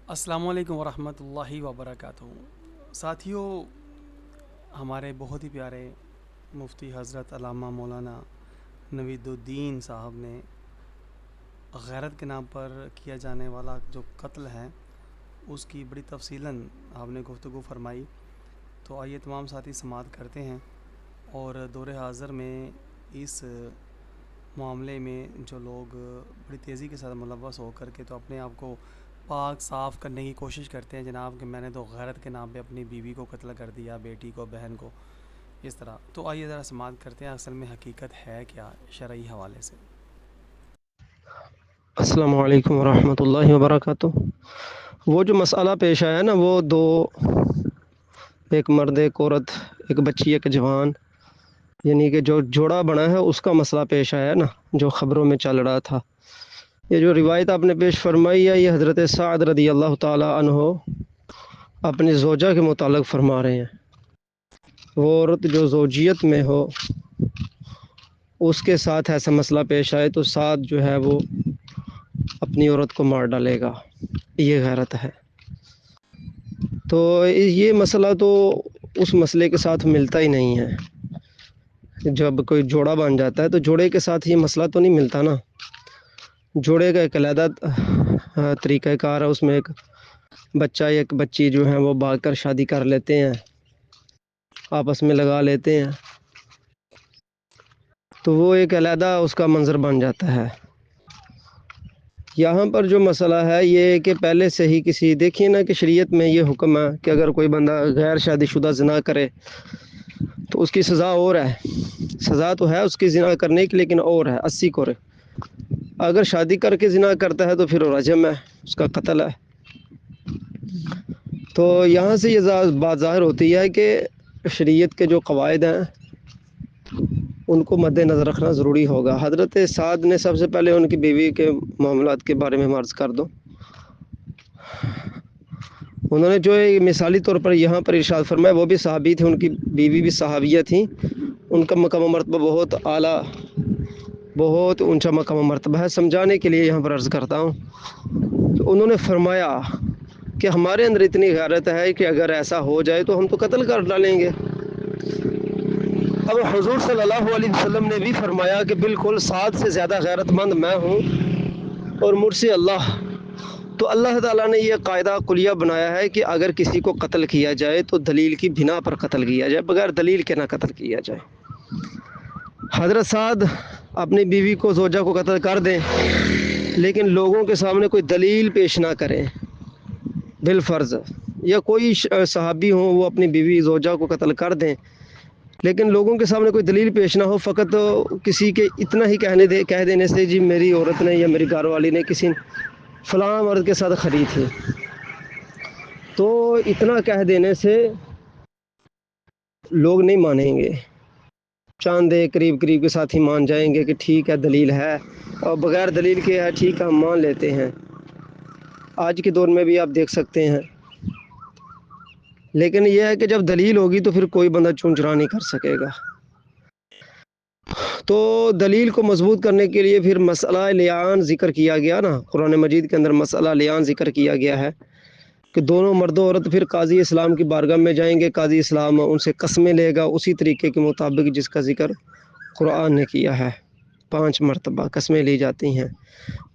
السلام علیکم ورحمۃ اللہ وبرکاتہ۔ ساتھیوں، ہمارے بہت ہی پیارے مفتی حضرت علامہ مولانا نوید الدین صاحب نے غیرت کے نام پر کیا جانے والا جو قتل ہے اس کی بڑی تفصیلاً آپ نے گفتگو فرمائی، تو آئیے تمام ساتھی سماعت کرتے ہیں اور دور حاضر میں اس معاملے میں جو لوگ بڑی تیزی کے ساتھ ملوث ہو کر کے تو اپنے آپ کو پاک صاف کرنے کی کوشش کرتے ہیں جناب کہ میں نے تو غیرت کے نام پہ اپنی بیوی کو قتل کر دیا، بیٹی کو، بہن کو، اس طرح۔ تو آئیے ذرا سماعت کرتے ہیں اصل میں حقیقت ہے کیا شرعی حوالے سے۔ السلام علیکم ورحمۃ اللہ وبرکاتہ۔ وہ جو مسئلہ پیش آیا نا، وہ دو، ایک مرد ایک عورت، ایک بچی ایک جوان، یعنی کہ جو جوڑا بنا ہے اس کا مسئلہ پیش آیا نا، جو خبروں میں چل رہا تھا۔ یہ جو روایت آپ نے پیش فرمائی ہے، یہ حضرت سعد رضی اللہ تعالی عنہ اپنی زوجہ کے متعلق فرما رہے ہیں۔ وہ عورت جو زوجیت میں ہو اس کے ساتھ ایسا مسئلہ پیش آئے تو سعد جو ہے وہ اپنی عورت کو مار ڈالے گا، یہ غیرت ہے۔ تو یہ مسئلہ تو اس مسئلے کے ساتھ ملتا ہی نہیں ہے۔ جب کوئی جوڑا بن جاتا ہے تو جوڑے کے ساتھ یہ مسئلہ تو نہیں ملتا نا۔ جوڑے کا ایک علیحدہ طریقہ کار ہے، اس میں ایک بچہ یا ایک بچی جو ہیں وہ بھاگ کر شادی کر لیتے ہیں، آپس میں لگا لیتے ہیں، تو وہ ایک علیحدہ اس کا منظر بن جاتا ہے۔ یہاں پر جو مسئلہ ہے یہ ہے کہ پہلے سے ہی کسی، دیکھیے نا کہ شریعت میں یہ حکم ہے کہ اگر کوئی بندہ غیر شادی شدہ زنا کرے تو اس کی سزا اور ہے۔ سزا تو ہے اس کی زنا کرنے کی، لیکن اور ہے 80 کورے۔ اگر شادی کر کے زنا کرتا ہے تو پھر وہ رجم ہے، اس کا قتل ہے۔ تو یہاں سے یہ بات ظاہر ہوتی ہے کہ شریعت کے جو قواعد ہیں ان کو مد نظر رکھنا ضروری ہوگا۔ حضرت سعد نے سب سے پہلے ان کی بیوی کے معاملات کے بارے میں عرض کر دو۔ انہوں نے جو مثالی طور پر یہاں پر ارشاد فرمایا، وہ بھی صحابی تھے، ان کی بیوی بھی صحابیہ تھیں، ان کا مقام و مرتبہ بہت اعلیٰ، بہت اونچا مقام و مرتبہ ہے۔ سمجھانے کے لیے یہاں پر عرض کرتا ہوں کہ انہوں نے فرمایا کہ ہمارے اندر اتنی غیرت ہے کہ اگر ایسا ہو جائے تو ہم تو قتل کر ڈالیں گے۔ اب حضور صلی اللہ علیہ وسلم نے بھی فرمایا کہ بالکل سعد سے زیادہ غیرت مند میں ہوں اور مجھ سے اللہ۔ تو اللہ تعالیٰ نے یہ قاعدہ کلیہ بنایا ہے کہ اگر کسی کو قتل کیا جائے تو دلیل کی بنا پر قتل کیا جائے، بغیر دلیل کے نہ قتل کیا جائے۔ حضرت سعد اپنی بیوی کو، زوجہ کو قتل کر دیں، لیکن لوگوں کے سامنے کوئی دلیل پیش نہ کریں بالفرض، یا کوئی صحابی ہوں وہ اپنی بیوی زوجہ کو قتل کر دیں لیکن لوگوں کے سامنے کوئی دلیل پیش نہ ہو، فقط کسی کے اتنا ہی کہہ دینے سے جی میری عورت نے یا میری گھر والی نے کسی فلاں مرد کے ساتھ خری تھی، تو اتنا کہہ دینے سے لوگ نہیں مانیں گے، چاند قریب قریب کے ساتھ ہی مان جائیں گے کہ ٹھیک ہے دلیل ہے، اور بغیر دلیل کے ہے ٹھیک ہے ہم مان لیتے ہیں۔ آج کے دور میں بھی آپ دیکھ سکتے ہیں، لیکن یہ ہے کہ جب دلیل ہوگی تو پھر کوئی بندہ چون چرا نہیں کر سکے گا۔ تو دلیل کو مضبوط کرنے کے لیے پھر مسئلہ لیان ذکر کیا گیا نا، قرآن مجید کے اندر مسئلہ لیان ذکر کیا گیا ہے کہ دونوں مرد و عورت پھر قاضی اسلام کی بارگاہ میں جائیں گے، قاضی اسلام ان سے قسمیں لے گا اسی طریقے کے مطابق جس کا ذکر قرآن نے کیا ہے۔ 5 مرتبہ قسمیں لی جاتی ہیں،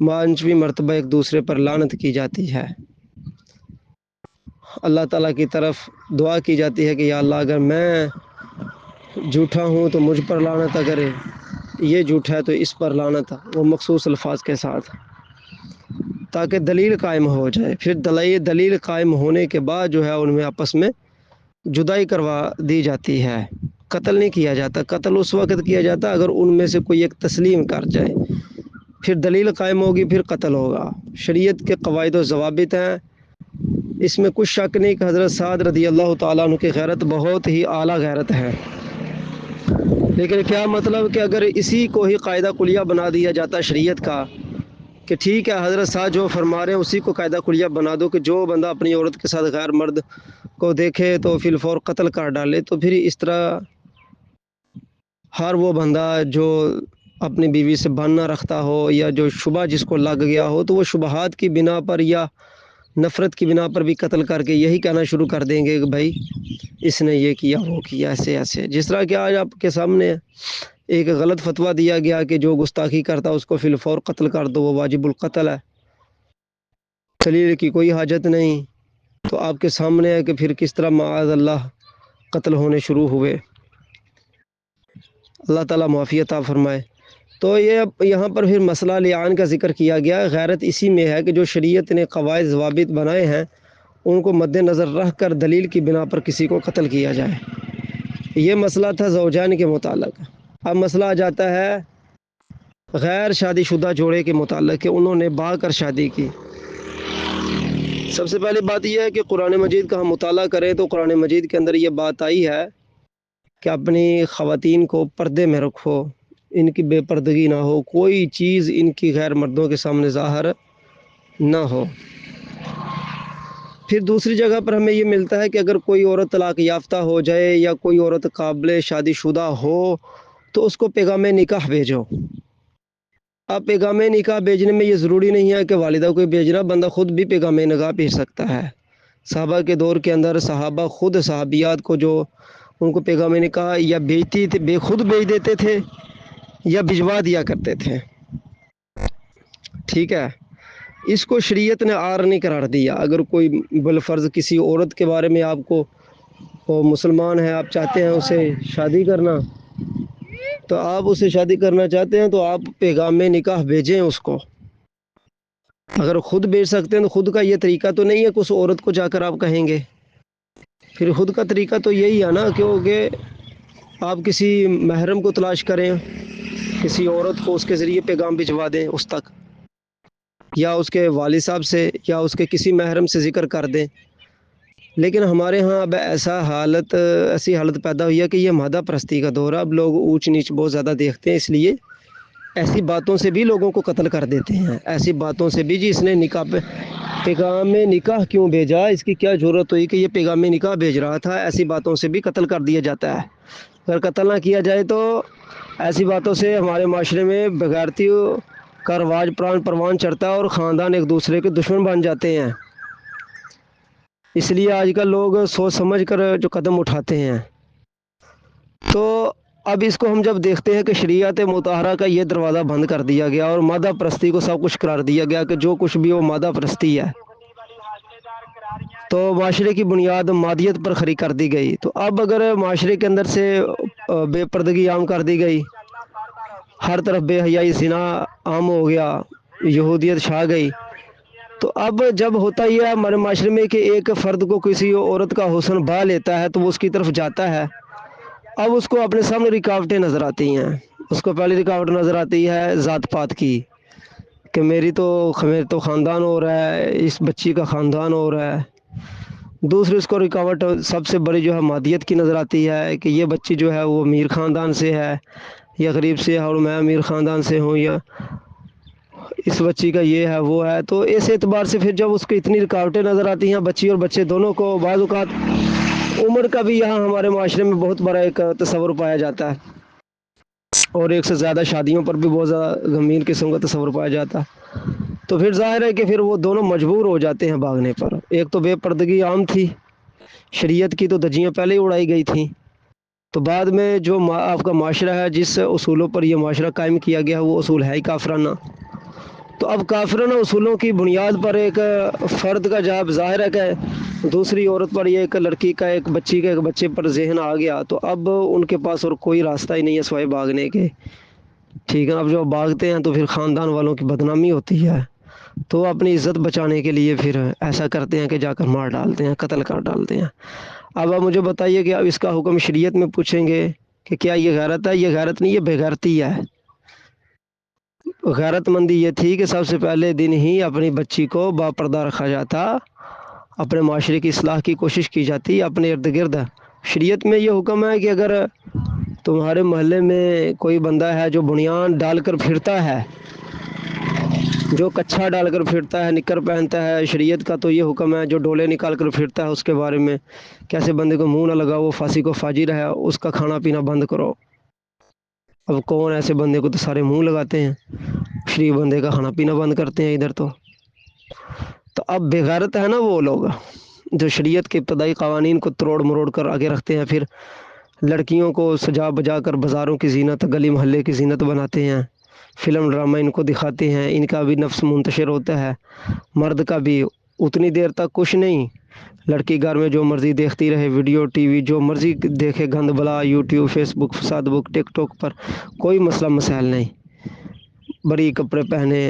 5ویں مرتبہ ایک دوسرے پر لعنت کی جاتی ہے، اللہ تعالیٰ کی طرف دعا کی جاتی ہے کہ یا اللہ اگر میں جھوٹا ہوں تو مجھ پر لعنت، اگر یہ جھوٹا ہے تو اس پر لعنت، وہ مخصوص الفاظ کے ساتھ، تاکہ دلیل قائم ہو جائے۔ پھر دلیل قائم ہونے کے بعد جو ہے ان میں آپس میں جدائی کروا دی جاتی ہے، قتل نہیں کیا جاتا۔ قتل اس وقت کیا جاتا اگر ان میں سے کوئی ایک تسلیم کر جائے، پھر دلیل قائم ہوگی، پھر قتل ہوگا۔ شریعت کے قواعد و ضوابط ہیں، اس میں کچھ شک نہیں کہ حضرت سعد رضی اللہ تعالیٰ عنہ کی غیرت بہت ہی اعلیٰ غیرت ہے، لیکن کیا مطلب کہ اگر اسی کو ہی قاعدہ کلیہ بنا دیا جاتا شریعت کا کہ ٹھیک ہے حضرت صاحب جو فرما رہے ہیں اسی کو قاعدہ کلیہ بنا دو کہ جو بندہ اپنی عورت کے ساتھ غیر مرد کو دیکھے تو فی الفور قتل کر ڈالے، تو پھر اس طرح ہر وہ بندہ جو اپنی بیوی سے بن نہ رکھتا ہو یا جو شبہ جس کو لگ گیا ہو تو وہ شبہات کی بنا پر یا نفرت کی بنا پر بھی قتل کر کے یہی کہنا شروع کر دیں گے کہ بھائی اس نے یہ کیا وہ کیا ایسے ایسے. جس طرح کہ آج آپ کے سامنے ایک غلط فتویٰ دیا گیا کہ جو گستاخی کرتا اس کو فی الفور قتل کر دو، وہ واجب القتل ہے، دلیل کی کوئی حاجت نہیں. تو آپ کے سامنے ہے کہ پھر کس طرح معاذ اللہ قتل ہونے شروع ہوئے. اللہ تعالیٰ معافی عطا فرمائے. تو یہ یہاں پر پھر مسئلہ لعان کا ذکر کیا گیا. غیرت اسی میں ہے کہ جو شریعت نے قواعد ضوابط بنائے ہیں ان کو مد نظر رکھ کر دلیل کی بنا پر کسی کو قتل کیا جائے. یہ مسئلہ تھا زوجین کے متعلق. اب مسئلہ آ جاتا ہے غیر شادی شدہ جوڑے کے متعلق کہ انہوں نے بھاگ کر شادی کی. سب سے پہلی بات یہ ہے کہ قرآن مجید کا ہم مطالعہ کریں تو قرآن مجید کے اندر یہ بات آئی ہے کہ اپنی خواتین کو پردے میں رکھو، ان کی بے پردگی نہ ہو، کوئی چیز ان کی غیر مردوں کے سامنے ظاہر نہ ہو. پھر دوسری جگہ پر ہمیں یہ ملتا ہے کہ اگر کوئی عورت طلاق یافتہ ہو جائے یا کوئی عورت قابل شادی شدہ ہو تو اس کو پیغام نکاح بھیجو. اب پیغام نکاح بھیجنے میں یہ ضروری نہیں ہے کہ والدہ کو بھیجنا، بندہ خود بھی پیغام نکاح بھیج سکتا ہے. صحابہ کے دور کے اندر صحابہ خود صحابیات کو جو ان کو پیغام نکاح یا بھیجتی تھے خود بھیج دیتے تھے یا بھجوا دیا کرتے تھے. ٹھیک ہے، اس کو شریعت نے عار نہیں قرار دیا. اگر کوئی بالفرض کسی عورت کے بارے میں آپ کو وہ مسلمان ہے، آپ چاہتے ہیں اسے شادی کرنا، تو آپ اسے شادی کرنا چاہتے ہیں تو آپ پیغام نکاح بھیجیں اس کو. اگر خود بھیج سکتے ہیں تو خود کا یہ طریقہ تو نہیں ہے کہ اس عورت کو جا کر آپ کہیں گے. پھر خود کا طریقہ تو یہی ہے نا کہ آپ کسی محرم کو تلاش کریں، کسی عورت کو اس کے ذریعے پیغام بھجوا دیں اس تک، یا اس کے والد صاحب سے یا اس کے کسی محرم سے ذکر کر دیں. لیکن ہمارے ہاں اب ایسی حالت پیدا ہوئی ہے کہ یہ مادہ پرستی کا دور ہے. اب لوگ اونچ نیچ بہت زیادہ دیکھتے ہیں، اس لیے ایسی باتوں سے بھی لوگوں کو قتل کر دیتے ہیں. ایسی باتوں سے بھی جی اس نے پیغام نکاح کیوں بھیجا، اس کی کیا ضرورت ہوئی کہ یہ پیغام نکاح بھیج رہا تھا، ایسی باتوں سے بھی قتل کر دیا جاتا ہے. اگر قتل نہ کیا جائے تو ایسی باتوں سے ہمارے معاشرے میں بغیرتی کا رواج پروان چڑھتا ہے اور خاندان ایک دوسرے کے دشمن بن جاتے ہیں. اس لیے آج کل لوگ سوچ سمجھ کر جو قدم اٹھاتے ہیں. تو اب اس کو ہم جب دیکھتے ہیں کہ شریعت مطہرہ کا یہ دروازہ بند کر دیا گیا اور مادہ پرستی کو سب کچھ قرار دیا گیا کہ جو کچھ بھی وہ مادہ پرستی ہے، تو معاشرے کی بنیاد مادیت پر کھڑی کر دی گئی. تو اب اگر معاشرے کے اندر سے بے پردگی عام کر دی گئی، ہر طرف بے حیائی زنا عام ہو گیا، یہودیت چھا گئی، تو اب جب ہوتا ہی ہے ہمارے معاشرے میں کہ ایک فرد کو کسی عورت کا حسن بھا لیتا ہے تو وہ اس کی طرف جاتا ہے. اب اس کو اپنے سامنے رکاوٹیں نظر آتی ہیں. اس کو پہلی رکاوٹ نظر آتی ہے ذات پات کی کہ میرے تو خاندان ہو رہا ہے، اس بچی کا خاندان ہو رہا ہے. دوسری اس کو رکاوٹ سب سے بڑی جو ہے مادیت کی نظر آتی ہے کہ یہ بچی جو ہے وہ امیر خاندان سے ہے یا غریب سے ہے اور میں امیر خاندان سے ہوں، یا اس بچی کا یہ ہے وہ ہے. تو اس اعتبار سے پھر جب اس کو اتنی رکاوٹیں نظر آتی ہیں بچی اور بچے دونوں کو، بعض اوقات عمر کا بھی یہاں ہمارے معاشرے میں بہت بڑا ایک تصور پایا جاتا ہے اور ایک سے زیادہ شادیوں پر بھی بہت زیادہ غمگین قسم کا تصور پایا جاتا ہے. تو پھر ظاہر ہے کہ پھر وہ دونوں مجبور ہو جاتے ہیں بھاگنے پر. ایک تو بے پردگی عام تھی، شریعت کی تو دھجیاں پہلے ہی اڑائی گئی تھیں، تو بعد میں جو آپ کا معاشرہ ہے جس اصولوں پر یہ معاشرہ قائم کیا گیا وہ اصول ہے ہی کافرانہ. تو اب کافرانہ اصولوں کی بنیاد پر ایک فرد کا جب ظاہر ہے کہ دوسری عورت پر یہ ایک لڑکی کا ایک بچے پر ذہن آ گیا تو اب ان کے پاس اور کوئی راستہ ہی نہیں ہے سوائے بھاگنے کے. ٹھیک ہے، اب جو بھاگتے ہیں تو پھر خاندان والوں کی بدنامی ہوتی ہے، تو اپنی عزت بچانے کے لیے پھر ایسا کرتے ہیں کہ جا کر مار ڈالتے ہیں، قتل کر ڈالتے ہیں. اب آپ مجھے بتائیے کہ اب اس کا حکم شریعت میں پوچھیں گے کہ کیا یہ غیرت ہے؟ یہ غیرت نہیں، یہ بے غیرتی ہے. غیرت مندی یہ تھی کہ سب سے پہلے دن ہی اپنی بچی کو باپردہ رکھا جاتا، اپنے معاشرے کی اصلاح کی کوشش کی جاتی. اپنے ارد گرد شریعت میں یہ حکم ہے کہ اگر تمہارے محلے میں کوئی بندہ ہے جو بنیان ڈال کر پھرتا ہے، جو کچھا ڈال کر پھرتا ہے، نکر پہنتا ہے، شریعت کا تو یہ حکم ہے جو ڈولے نکال کر پھرتا ہے اس کے بارے میں کیسے بندے کو منہ نہ لگاؤ، فاسق و فاجر ہے، اس کا کھانا پینا بند کرو. اب کون ایسے بندے کو تو سارے منہ لگاتے ہیں، شریف بندے کا کھانا پینا بند کرتے ہیں ادھر. تو تو اب بغیرت ہے نا وہ لوگ جو شریعت کے ابتدائی قوانین کو تروڑ مروڑ کر آگے رکھتے ہیں، پھر لڑکیوں کو سجا بجا کر بازاروں کی زینت، گلی محلے کی زینت بناتے ہیں، فلم ڈرامہ ان کو دکھاتے ہیں، ان کا بھی نفس منتشر ہوتا ہے، مرد کا بھی اتنی دیر تک کچھ نہیں، لڑکی گھر میں جو مرضی دیکھتی رہے، ویڈیو ٹی وی جو مرضی دیکھے، گند بلا، یوٹیوب، فیس بک، فساد بک، ٹک ٹاک پر کوئی مسئلہ مسائل نہیں، بڑی کپڑے پہنے،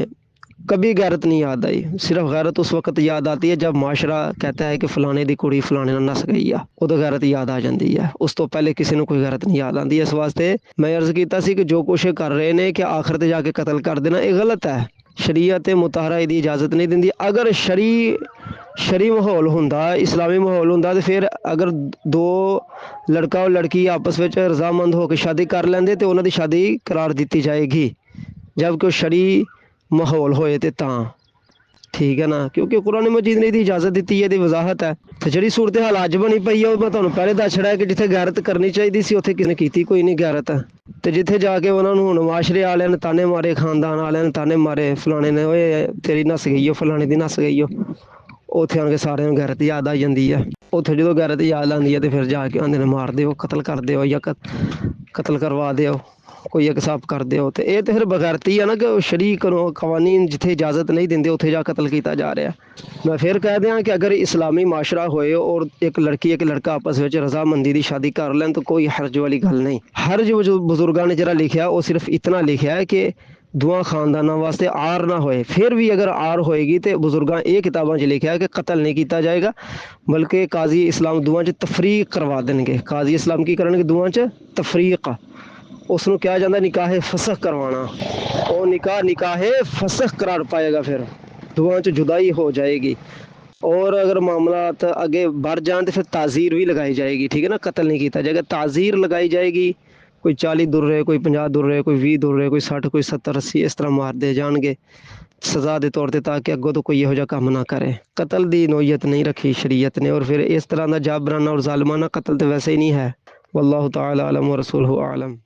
کبھی غیرت نہیں یاد آئی۔ صرف غیرت اس وقت یاد آتی ہے جب معاشرہ کہتا ہے کہ فلانے دی کڑی فلانے نہ نس گئی ہے، وہ تو غیرت یاد آ جاتی ہے، اس تو پہلے کسی نے کوئی غیرت نہیں یاد آتی۔ اس واسطے میں عرض کیتا سی کہ جو کچھ کر رہے نے کہ آخرت جا کے قتل کر دینا، یہ غلط ہے۔ شریعت مطہرہ دی اجازت نہیں دیندی۔ اگر شرعی ماحول ہوندا، اسلامی ماحول ہوندا، تو پھر اگر دو لڑکا اور لڑکی آپس میں رضامند ہو کے شادی کر لیندے تو انہاں دی شادی قرار دیتی جائے گی، جب کہ شرعی ماحول ہوئے تے تاں، ٹھیک ہے نا، کیونکہ قرآن مجید نے دی اجازت دیتی ہے، دی وضاحت ہے۔ تو جڑی صورتحال اج بنی پئی ہے، میں تانوں پہلے دس چھڑا ہے کہ جتھے غیرت کرنی چاہیے سی اوتھے کسی نے کیتی کوئی نہیں غیرت، تے جتھے جا کے انہاں نوں ہن معاشرے والے نے تانے مارے، خاندان والے نے تانے مارے، فلانے نے اوئے تیری نس گئی ہو، فلانے دی نس گئی ہو، اوتھے آن کے سارے نوں غیرت یاد آ جاندی ہے۔ اوتھے جدوں غیرت یاد آندی ہے تے پھر جا کے آندے نے مار دیو، قتل کر دیو، یا قتل کروا دیو، کوئی ایک حساب کر دیو، تے اے تے پھر بغیرتی ہے نا کہ شرعی قوانین جتھے اجازت نہیں دیندے اوتھے جا قتل کیتا جا رہا ہے۔ میں پھر کہہ دیاں کہ اگر اسلامی معاشرہ ہوئے اور ایک لڑکی ایک لڑکا آپس وچ رضامندی دی شادی کر لین تو کوئی حرج والی گل نہیں۔ حرج جو بزرگاں نے جڑا لکھیا وہ صرف اتنا لکھیا ہے کہ دواں خاندانوں واسطے آر نہ ہوئے، پھر بھی اگر آر ہوئے گی تو بزرگاں یہ کتاباں 'چ لکھیا ہے کہ قتل نہیں کیتا جائے گا، بلکہ قاضی اسلام دواں 'چ تفریق کروا دیں گے۔ قاضی اسلام کی کرن گے؟ دواں 'چ تفریق، اس نو کیا جاندہ نکاح فسخ کروانا، وہ نکاح فسخ قرار پائے گا، پھر دواں 'چ جدائی ہو جائے گی۔ اور اگر معاملات آگے بڑھ جان تو پھر تعزیر بھی لگائی جائے گی، ٹھیک ہے نا، قتل نہیں کیتا جائے گا، تعزیر لگائی جائے گی، کوئی 40 درے، کوئی 50 درے، کوئی 20 درے، کوئی 60، کوئی 70، 80 اس طرح مار دے جان گے سزا دے طور تے، تاکہ اگوں تو کوئی یہو جا کام نہ کرے۔ قتل دی نوعیت نہیں رکھی شریعت نے، اور پھر اس طرح دا جابرانہ اور ظالمانہ قتل تو ویسے ہی نہیں ہے۔ واللہ تعالی عالم و رسولہ اعلم۔